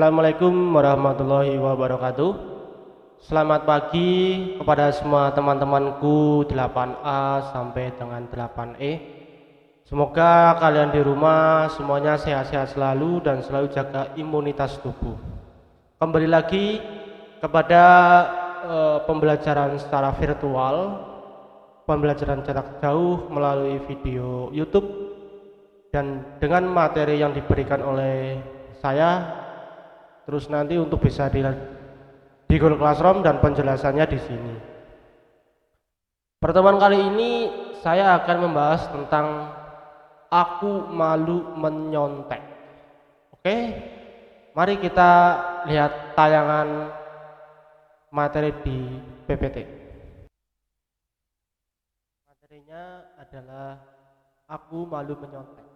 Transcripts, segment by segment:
Assalamualaikum warahmatullahi wabarakatuh. Selamat pagi kepada semua teman-temanku 8A sampai dengan 8E. Semoga kalian di rumah semuanya sehat-sehat selalu dan selalu jaga imunitas tubuh. Kembali lagi kepada pembelajaran secara virtual, pembelajaran jarak jauh melalui video YouTube dan dengan materi yang diberikan oleh saya. Terus nanti untuk bisa di Google Classroom dan penjelasannya di sini. Pertemuan kali ini saya akan membahas tentang aku malu menyontek. Oke, mari kita lihat tayangan materi di PPT. Materinya adalah aku malu menyontek.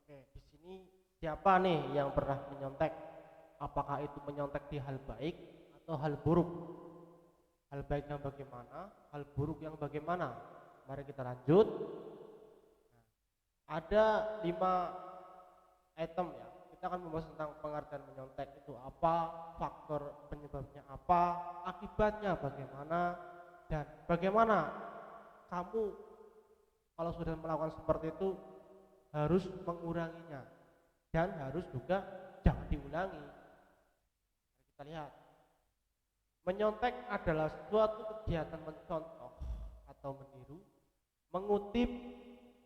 Oke, di sini siapa nih yang pernah menyontek? Apakah itu menyontek di hal baik atau hal buruk? Hal baik yang bagaimana? Hal buruk yang bagaimana? Mari kita lanjut. Ada 5 item ya. Kita akan membahas tentang pengertian menyontek itu apa, faktor penyebabnya apa, akibatnya bagaimana, dan bagaimana kamu kalau sudah melakukan seperti itu harus menguranginya dan harus juga jangan diulangi. Kita lihat, menyontek adalah suatu kegiatan mencontoh atau meniru, mengutip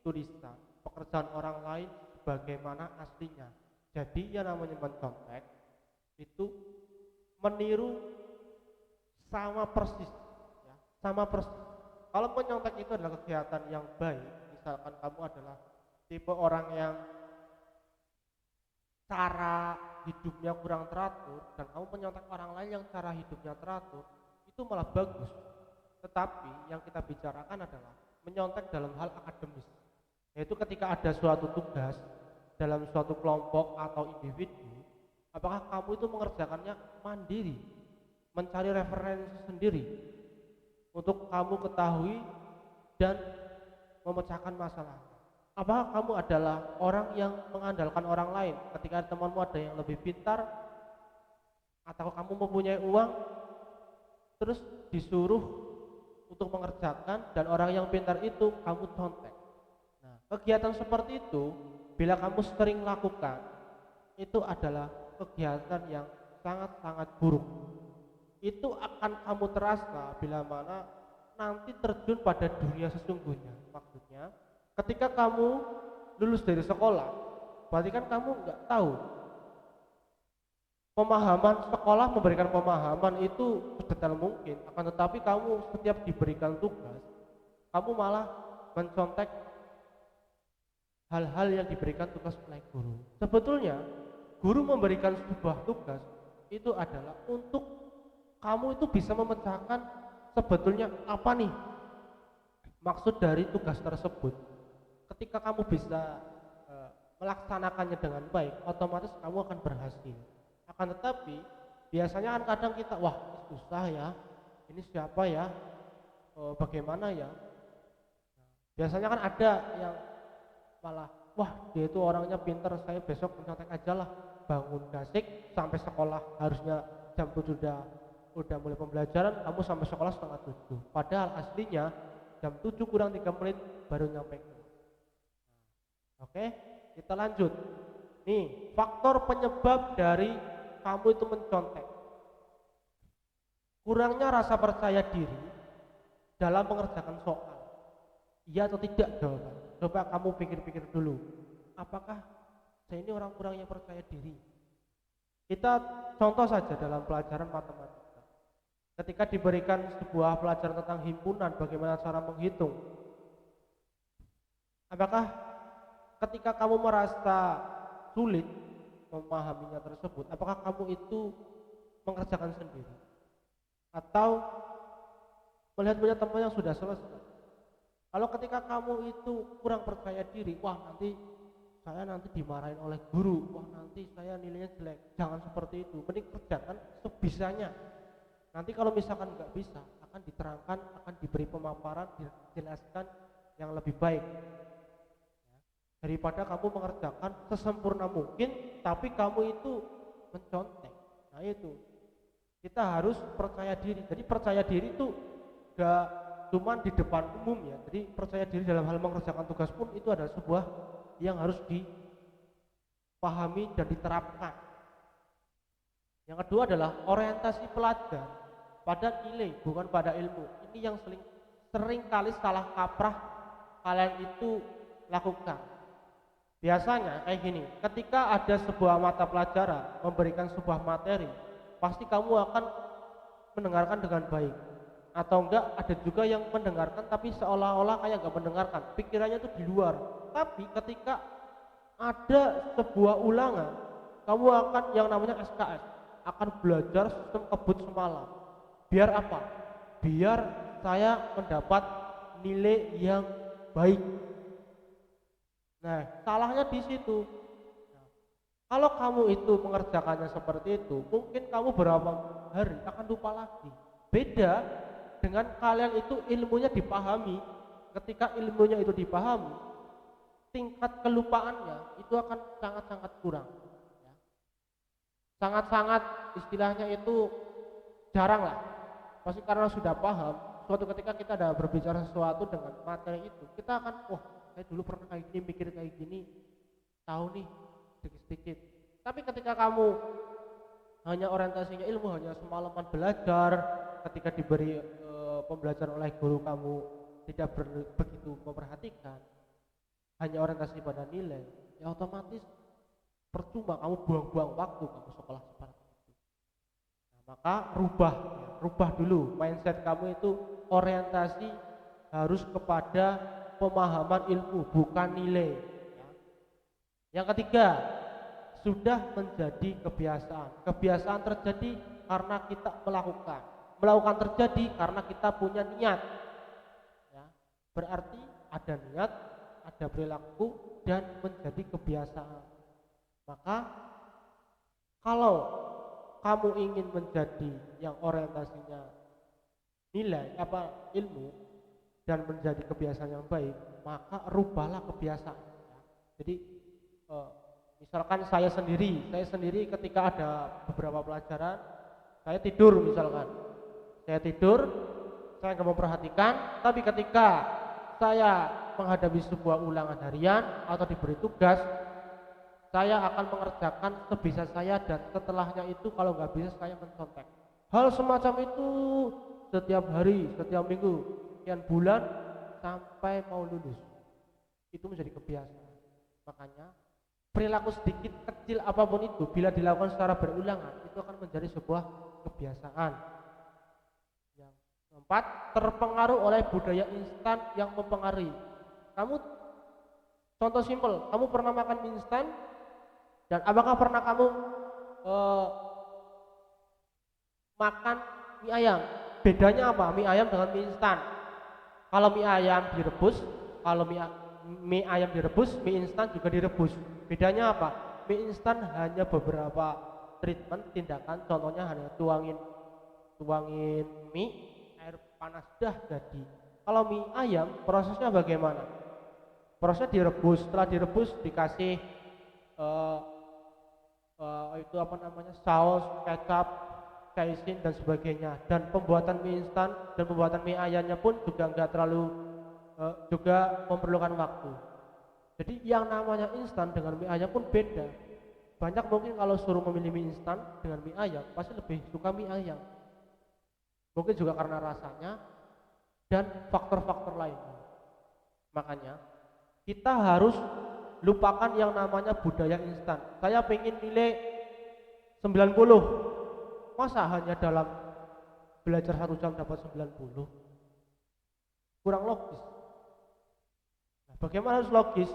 tulisan, pekerjaan orang lain sebagaimana aslinya. Jadi yang namanya mencontek itu meniru sama persis, ya, sama persis. Kalau menyontek itu adalah kegiatan yang baik, misalkan kamu adalah tipe orang yang cara hidupnya kurang teratur dan kamu menyontek orang lain yang cara hidupnya teratur, itu malah bagus. Tetapi yang kita bicarakan adalah menyontek dalam hal akademis, yaitu ketika ada suatu tugas dalam suatu kelompok atau individu, apakah kamu itu mengerjakannya mandiri, mencari referensi sendiri untuk kamu ketahui dan memecahkan masalah. Apakah kamu adalah orang yang mengandalkan orang lain ketika temanmu ada yang lebih pintar, atau kamu mempunyai uang terus disuruh untuk mengerjakan dan orang yang pintar itu kamu contek. Nah, kegiatan seperti itu bila kamu sering lakukan itu adalah kegiatan yang sangat-sangat buruk. Itu akan kamu terasa bila mana nanti terjun pada dunia sesungguhnya. Maksudnya ketika kamu lulus dari sekolah, berarti kan kamu nggak tahu pemahaman sekolah memberikan pemahaman itu sedetail mungkin, akan tetapi kamu setiap diberikan tugas, kamu malah mencontek hal-hal yang diberikan tugas oleh guru. Sebetulnya guru memberikan sebuah tugas itu adalah untuk kamu itu bisa memecahkan sebetulnya apa nih maksud dari tugas tersebut. Ketika kamu bisa melaksanakannya dengan baik, otomatis kamu akan berhasil. Akan tetapi biasanya kan kadang kita, wah ini susah ya, ini siapa ya, bagaimana ya. Biasanya kan ada yang malah, wah dia itu orangnya pintar, saya besok mencontek aja lah, bangun dasik sampai sekolah harusnya jam 7 udah mulai pembelajaran, kamu sampai sekolah setengah 7, padahal aslinya jam 7 kurang 3 menit baru nyampe. Oke, kita lanjut. Nih, faktor penyebab dari kamu itu mencontek. Kurangnya rasa percaya diri dalam mengerjakan soal. Iya atau tidak jawaban? Coba kamu pikir-pikir dulu. Apakah saya ini orang kurangnya percaya diri? Kita contoh saja dalam pelajaran matematika. Ketika diberikan sebuah pelajaran tentang himpunan, bagaimana cara menghitung? Apakah ketika kamu merasa sulit memahaminya tersebut, apakah kamu itu mengerjakan sendiri atau melihat teman yang sudah selesai? Kalau ketika kamu itu kurang percaya diri, wah nanti saya dimarahin oleh guru, wah nanti saya nilainya jelek, jangan seperti itu. Mending kerjakan sebisanya. Nanti kalau misalkan nggak bisa, akan diterangkan, akan diberi pemaparan, dijelaskan yang lebih baik. Daripada kamu mengerjakan sesempurna mungkin tapi kamu itu mencontek. Nah itu, kita harus percaya diri. Jadi percaya diri itu gak cuman di depan umum ya. Jadi percaya diri dalam hal mengerjakan tugas pun itu adalah sebuah yang harus dipahami dan diterapkan. Yang kedua adalah orientasi pelajar pada nilai bukan pada ilmu. Ini yang sering kali salah kaprah kalian itu lakukan. Biasanya kayak gini, ketika ada sebuah mata pelajaran memberikan sebuah materi, pasti kamu akan mendengarkan dengan baik. Atau enggak, ada juga yang mendengarkan tapi seolah-olah kayak enggak mendengarkan, pikirannya itu di luar. Tapi ketika ada sebuah ulangan, kamu akan yang namanya SKS, akan belajar sistem kebut semalam. Biar apa? Biar saya mendapat nilai yang baik. Nah, salahnya di situ. Nah, kalau kamu itu mengerjakannya seperti itu, mungkin kamu beberapa hari akan lupa lagi. Beda dengan kalian itu ilmunya dipahami. Ketika ilmunya itu dipahami, tingkat kelupaannya itu akan sangat-sangat kurang. Ya. Sangat-sangat istilahnya itu jarang lah. Pasti karena sudah paham. Suatu ketika kita ada berbicara sesuatu dengan materi itu, kita akan saya dulu pernah kayak gini, mikir kayak gini, tahu nih sedikit-sedikit. Tapi ketika kamu hanya orientasinya ilmu, hanya semalaman belajar, ketika diberi pembelajaran oleh guru kamu tidak begitu memperhatikan, hanya orientasi pada nilai, ya otomatis percuma kamu buang-buang waktu kamu sekolah seperti itu. Nah, maka rubah dulu mindset kamu itu, orientasi harus kepada pemahaman ilmu bukan nilai ya. Yang ketiga, sudah menjadi kebiasaan terjadi karena kita melakukan terjadi karena kita punya niat ya. Berarti ada niat, ada perilaku, dan menjadi kebiasaan. Maka kalau kamu ingin menjadi yang orientasinya nilai ilmu dan menjadi kebiasaan yang baik, maka rubahlah kebiasaan. Jadi misalkan saya sendiri ketika ada beberapa pelajaran, saya tidur misalkan, saya nggak memperhatikan, tapi ketika saya menghadapi sebuah ulangan harian atau diberi tugas, saya akan mengerjakan sebisa saya, dan setelahnya itu kalau nggak bisa saya mencontek. Hal semacam itu setiap hari, setiap minggu, sekian bulan sampai mau lulus, itu menjadi kebiasaan. Makanya perilaku sedikit kecil apapun itu, bila dilakukan secara berulangan, itu akan menjadi sebuah kebiasaan. Yang keempat, terpengaruh oleh budaya instan yang mempengaruhi kamu. Contoh simpel, kamu pernah makan mie instan, dan apakah pernah kamu makan mie ayam? Bedanya apa mie ayam dengan mie instan? Kalau mie ayam direbus, mie ayam direbus, mie instan juga direbus. Bedanya apa? Mie instan hanya beberapa treatment, tindakan, contohnya hanya tuangin mie, air panas dah jadi. Kalau mie ayam prosesnya bagaimana? Prosesnya direbus, setelah direbus dikasih saus, kecap, kaisin dan sebagainya. Dan pembuatan mie instan dan pembuatan mie ayamnya pun juga enggak terlalu juga memerlukan waktu. Jadi yang namanya instan dengan mie ayam pun beda. Banyak mungkin kalau suruh memilih mie instan dengan mie ayam pasti lebih suka mie ayam. Mungkin juga karena rasanya dan faktor-faktor lainnya. Makanya kita harus lupakan yang namanya budaya instan. Saya pengen nilai 90, masa hanya dalam belajar 1 jam dapat 90? Kurang logis. Nah, bagaimana harus logis?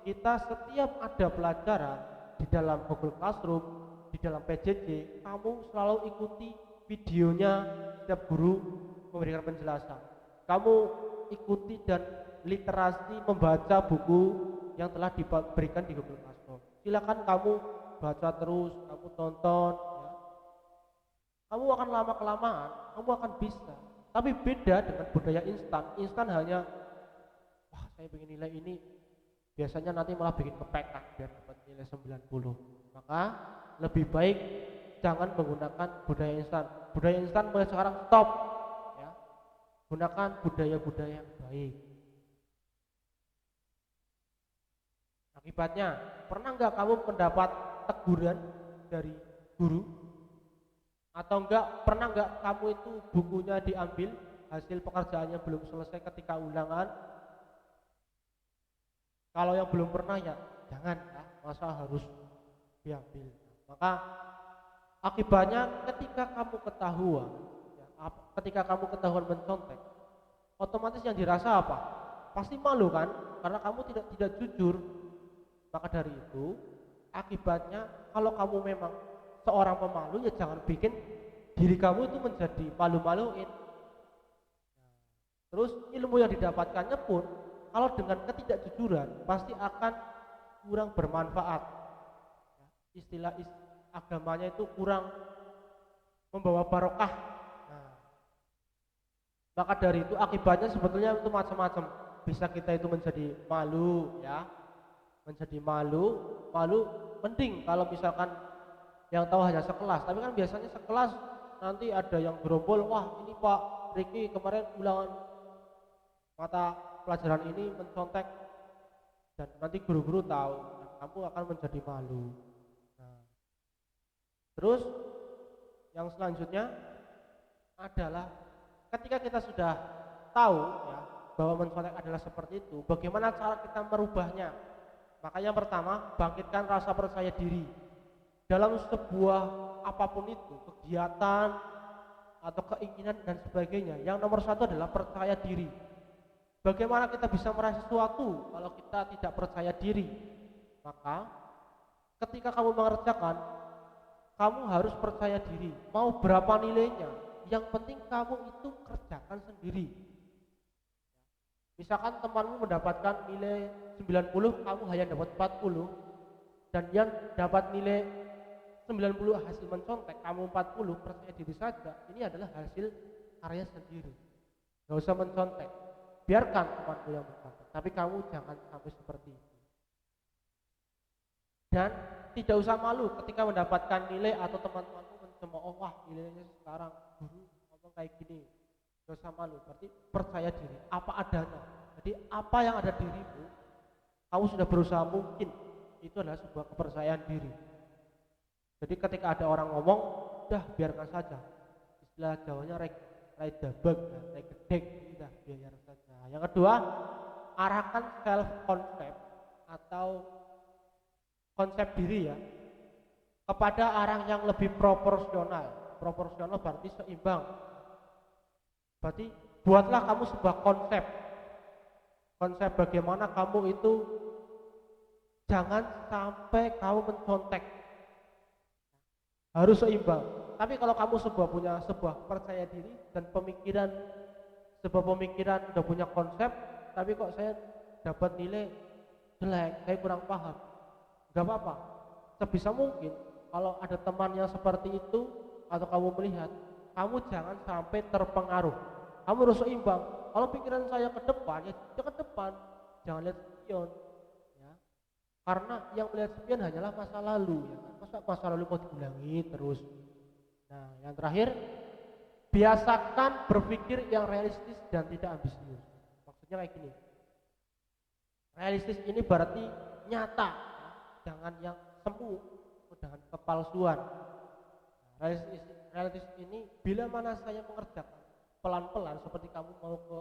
Kita setiap ada pelajaran di dalam Google Classroom, di dalam PJJ, kamu selalu ikuti videonya setiap guru memberikan penjelasan. Kamu ikuti dan literasi membaca buku yang telah diberikan di Google Classroom. Silakan kamu baca terus, kamu tonton ya. Kamu akan lama-kelamaan, kamu akan bisa. Tapi beda dengan budaya instan. Instan hanya saya pengen nilai ini, biasanya nanti malah bikin kepekan biar dapat nilai 90. Maka lebih baik jangan menggunakan budaya instan. Budaya instan mulai sekarang stop, ya. Gunakan budaya-budaya yang baik. Akibatnya, pernah nggak kamu mendapat teguran dari guru? Atau pernah nggak kamu itu bukunya diambil, hasil pekerjaannya belum selesai ketika ulangan? Kalau yang belum pernah ya jangan, ya, masa harus diambil. Maka akibatnya ketika kamu ketahuan, ya, ketika kamu ketahuan mencontek, otomatis yang dirasa apa? Pasti malu kan? Karena kamu tidak jujur. Maka dari itu, akibatnya kalau kamu memang seorang pemalu, ya jangan bikin diri kamu itu menjadi malu-maluin. Terus ilmu yang didapatkannya pun kalau dengan ketidakjujuran pasti akan kurang bermanfaat. Istilah agamanya itu kurang membawa barokah. Nah, maka dari itu akibatnya sebetulnya itu macam-macam. Bisa kita itu menjadi malu, ya, menjadi malu penting kalau misalkan yang tahu hanya sekelas. Tapi kan biasanya sekelas nanti ada yang gerombol, wah ini Pak Riki kemarin ulangan mata pelajaran ini mencontek, dan nanti guru-guru tahu, dan kamu akan menjadi malu. Nah, terus yang selanjutnya adalah ketika kita sudah tahu, ya, bahwa mencontek adalah seperti itu, bagaimana cara kita merubahnya? Maka yang pertama, bangkitkan rasa percaya diri dalam sebuah apapun itu, kegiatan atau keinginan dan sebagainya. Yang nomor satu adalah percaya diri. Bagaimana kita bisa meraih sesuatu kalau kita tidak percaya diri? Maka ketika kamu mengerjakan, kamu harus percaya diri. Mau berapa nilainya, yang penting kamu itu kerjakan sendiri. Misalkan temanmu mendapatkan nilai 90, kamu hanya dapat 40, dan yang dapat nilai 90 hasil mencontek, kamu 40, percaya diri saja. Ini adalah hasil karya sendiri. Gak usah mencontek, biarkan temanmu yang mencontek, tapi kamu jangan sampai seperti itu. Dan tidak usah malu ketika mendapatkan nilai atau teman-temanmu mencemooh, wah nilainya sekarang guru ngomong kayak gini. Gak usah malu, berarti percaya diri apa adanya. Jadi apa yang ada dirimu, kamu sudah berusaha mungkin, itu adalah sebuah kepercayaan diri. Jadi ketika ada orang ngomong, udah biarkan saja. Istilah Jawanya rek dabeg, rek gedek, udah biarkan saja. Yang kedua, arahkan self concept atau konsep diri, ya, kepada arah yang lebih proporsional. Proporsional berarti seimbang. Berarti buatlah kamu sebuah konsep bagaimana kamu itu jangan sampai kamu mencontek, harus seimbang. Tapi kalau kamu punya sebuah percaya diri dan sebuah pemikiran udah punya konsep, tapi kok saya dapat nilai jelek, saya kurang paham, gak apa-apa. Sebisa mungkin kalau ada teman yang seperti itu atau kamu melihat, kamu jangan sampai terpengaruh. Kamu harus seimbang. Kalau pikiran saya ke depan, ya ke depan, jangan lihat spion, ya. Karena yang melihat spion hanyalah masa lalu, ya. Masa lalu mau diulangi terus. Nah, yang terakhir, biasakan berpikir yang realistis dan tidak ambisius. Maksudnya kayak gini. Realistis ini berarti nyata, ya. Jangan yang semu dengan kepalsuan. Nah, realistis ini bila mana saya mengerjakan pelan-pelan, seperti kamu mau ke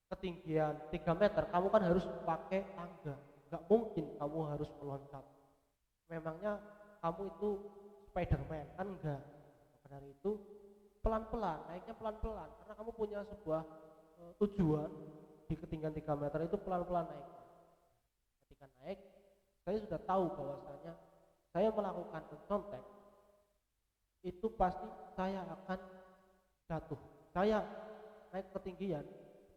ketinggian 3 meter, kamu kan harus pakai tangga. Gak mungkin kamu harus meloncat. Memangnya kamu itu Spiderman kan enggak. Dari itu pelan-pelan, naiknya pelan-pelan, karena kamu punya sebuah tujuan di ketinggian 3 meter itu pelan-pelan naik. Ketika naik, saya sudah tahu bahwasanya saya melakukan mencontek itu pasti saya akan jatuh. Saya naik ketinggian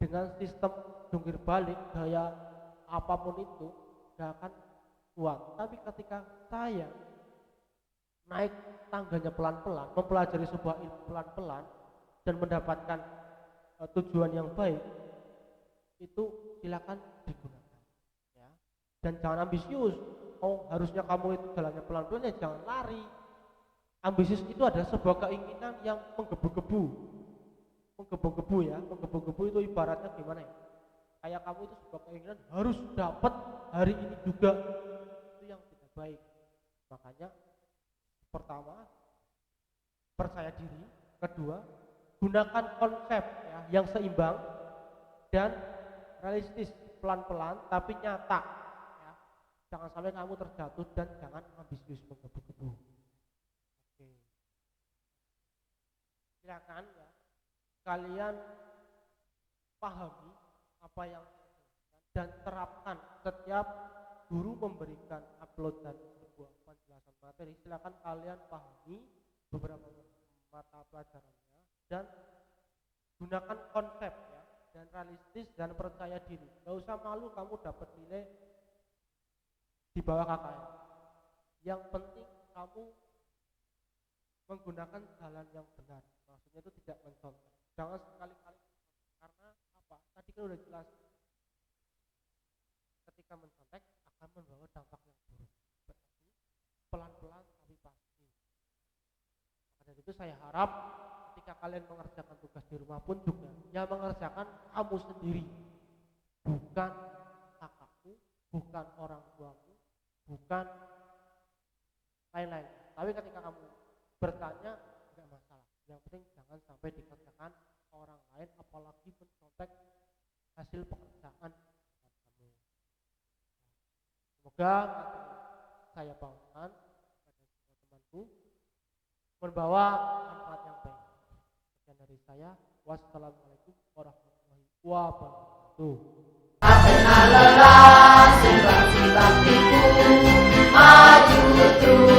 dengan sistem jungkir balik, gaya apapun itu gak akan kuat. Tapi ketika saya naik tangganya pelan-pelan, mempelajari sebuah ilmu pelan-pelan dan mendapatkan tujuan yang baik, itu silakan digunakan, ya. Dan jangan ambisius. Oh, harusnya kamu itu jalannya pelan-pelan, ya jangan lari. Ambisius itu adalah sebuah keinginan yang menggebu-gebu. Menggebu-gebu ya, menggebu-gebu itu ibaratnya gimana ya? Kayak kamu itu sebuah keinginan harus dapat hari ini juga. Itu yang tidak baik. Makanya pertama, percaya diri. Kedua, gunakan konsep ya, yang seimbang dan realistis, pelan-pelan tapi nyata ya. Jangan sampai kamu terjatuh dan jangan ambisius menggebu-gebu. Oke. Silakan ya, kalian pahami apa yang saya jelaskan dan terapkan setiap guru memberikan upload dan sebuah penjelasan materi. Silakan kalian pahami beberapa mata pelajarannya dan gunakan konsep ya, dan realistis dan percaya diri. Gak usah malu kamu dapat nilai di bawah KKN. Yang penting kamu menggunakan jalan yang benar. Maksudnya itu tidak mencontoh. Jangan sekali-kali, karena apa? Tadi kan udah jelas. Ketika mencontek akan membawa dampak yang buruk. Berarti pelan-pelan tapi pasti. Maka dari itu saya harap ketika kalian mengerjakan tugas di rumah pun juga yang mengerjakan kamu sendiri, bukan kakakmu, bukan orang tuamu, bukan lain-lain. Tapi ketika kamu bertanya tidak masalah. Yang penting jangan sampai dikerjakan orang lain, apalagi mencontek hasil pekerjaan kamu. Semoga saya bawakan kepada semua temanku membawa manfaat yang baik. Sekian dari saya. Wassalamualaikum warahmatullahi wabarakatuh. Lelah, sebab-sebab itu maju terus.